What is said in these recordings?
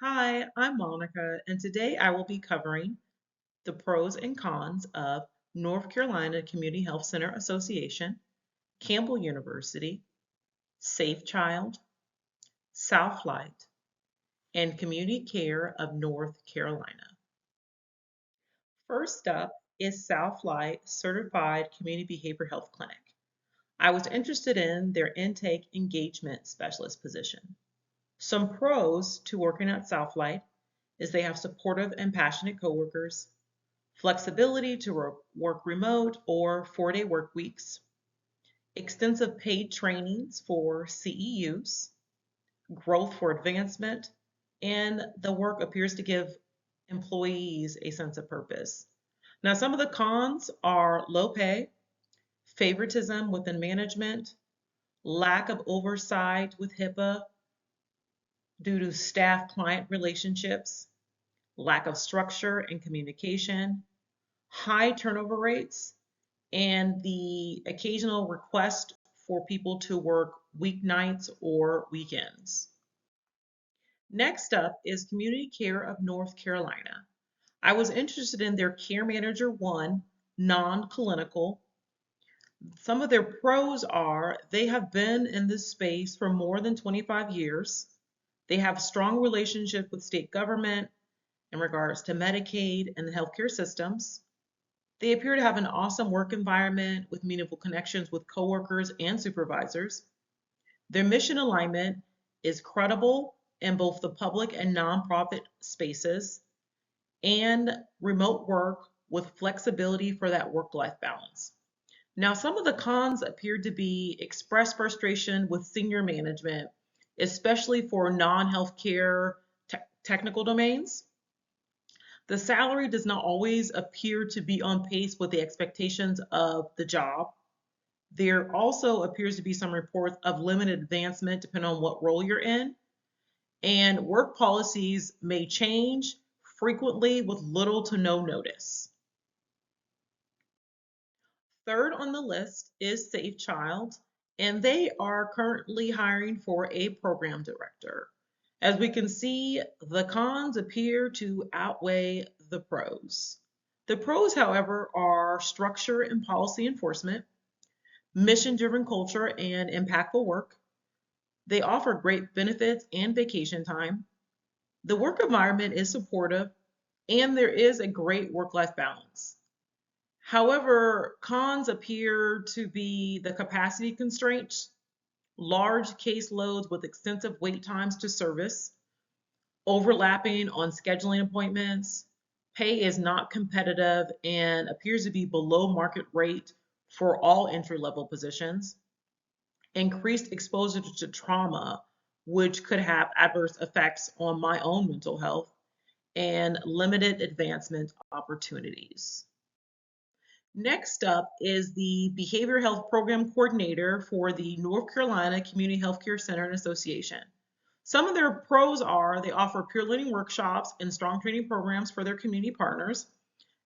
Hi, I'm Monica, and today I will be covering the pros and cons of North Carolina Community Health Center Association, Campbell University, Safe Child, Southlight, and Community Care of North Carolina. First up is Southlight Certified Community Behavioral Health Clinic. I was interested in their intake engagement specialist position. Some pros to working at Southlight is they have supportive and passionate coworkers, flexibility to work remote or 4-day work weeks, extensive paid trainings for CEUs, growth for advancement, and the work appears to give employees a sense of purpose. Now, some of the cons are low pay, favoritism within management, lack of oversight with HIPAA due to staff client relationships, lack of structure and communication, high turnover rates, and the occasional request for people to work weeknights or weekends. Next up is Community Care of North Carolina. I was interested in their Care Manager 1 non-clinical. Some of their pros are they have been in this space for more than 25 years. They have strong relationship with state government in regards to Medicaid and the healthcare systems. They appear to have an awesome work environment with meaningful connections with coworkers and supervisors. Their mission alignment is credible in both the public and nonprofit spaces, and remote work with flexibility for that work-life balance. Now, some of the cons appear to be express frustration with senior management, especially for non-healthcare technical domains. The salary does not always appear to be on pace with the expectations of the job. There also appears to be some reports of limited advancement depending on what role you're in. And work policies may change frequently with little to no notice. Third on the list is Safe Child, and they are currently hiring for a program director. As we can see, the cons appear to outweigh the pros. The pros, however, are structure and policy enforcement, mission-driven culture, and impactful work. They offer great benefits and vacation time. The work environment is supportive, and there is a great work-life balance. However, cons appear to be the capacity constraints, large caseloads with extensive wait times to service, overlapping on scheduling appointments, pay is not competitive and appears to be below market rate for all entry-level positions, increased exposure to trauma, which could have adverse effects on my own mental health, and limited advancement opportunities. Next up is the Behavioral Health Program Coordinator for the North Carolina Community Healthcare Center and Association. Some of their pros are they offer peer learning workshops and strong training programs for their community partners.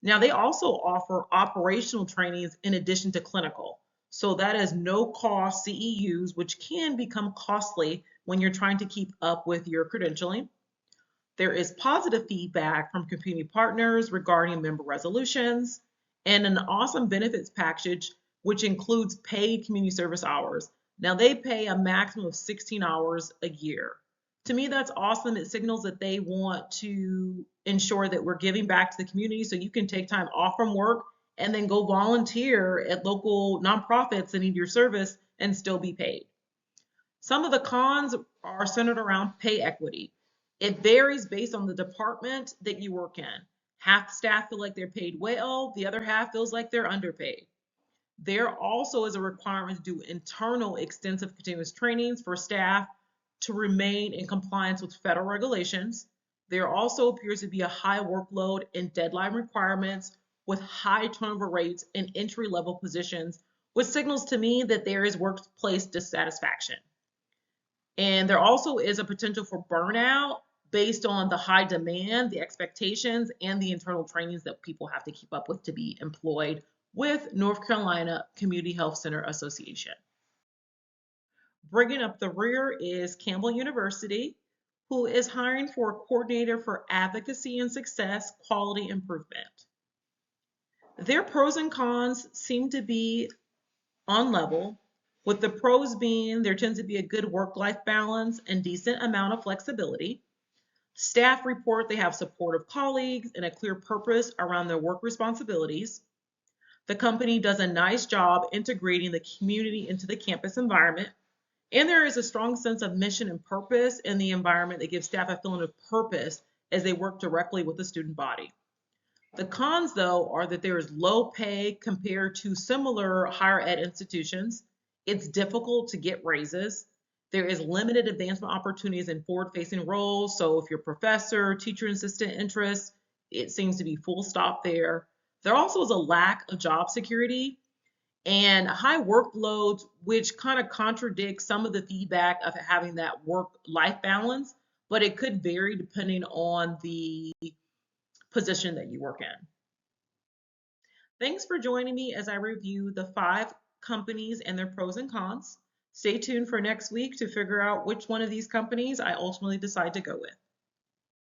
Now, they also offer operational trainings in addition to clinical. So that is no cost CEUs, which can become costly when you're trying to keep up with your credentialing. There is positive feedback from community partners regarding member resolutions and an awesome benefits package, which includes paid community service hours. Now, they pay a maximum of 16 hours a year. To me, that's awesome. It signals that they want to ensure that we're giving back to the community so you can take time off from work and then go volunteer at local nonprofits that need your service and still be paid. Some of the cons are centered around pay equity. It varies based on the department that you work in. Half the staff feel like they're paid well, the other half feels like they're underpaid. There also is a requirement to do internal extensive continuous trainings for staff to remain in compliance with federal regulations. There also appears to be a high workload and deadline requirements with high turnover rates in entry level positions, which signals to me that there is workplace dissatisfaction. And there also is a potential for burnout based on the high demand, the expectations, and the internal trainings that people have to keep up with to be employed with North Carolina Community Health Center Association. Bringing up the rear is Campbell University, who is hiring for a coordinator for advocacy and success quality improvement. Their pros and cons seem to be on level, with the pros being there tends to be a good work-life balance and decent amount of flexibility. Staff report they have supportive colleagues and a clear purpose around their work responsibilities. The company does a nice job integrating the community into the campus environment. And there is a strong sense of mission and purpose in the environment that gives staff a feeling of purpose as they work directly with the student body. The cons, though, are that there is low pay compared to similar higher ed institutions. It's difficult to get raises. There is limited advancement opportunities in forward-facing roles. So if you're professor, teacher assistant interest, it seems to be full stop there. There also is a lack of job security and high workloads, which kind of contradicts some of the feedback of having that work-life balance, but it could vary depending on the position that you work in. Thanks for joining me as I review the 5 companies and their pros and cons. Stay tuned for next week to figure out which one of these companies I ultimately decide to go with.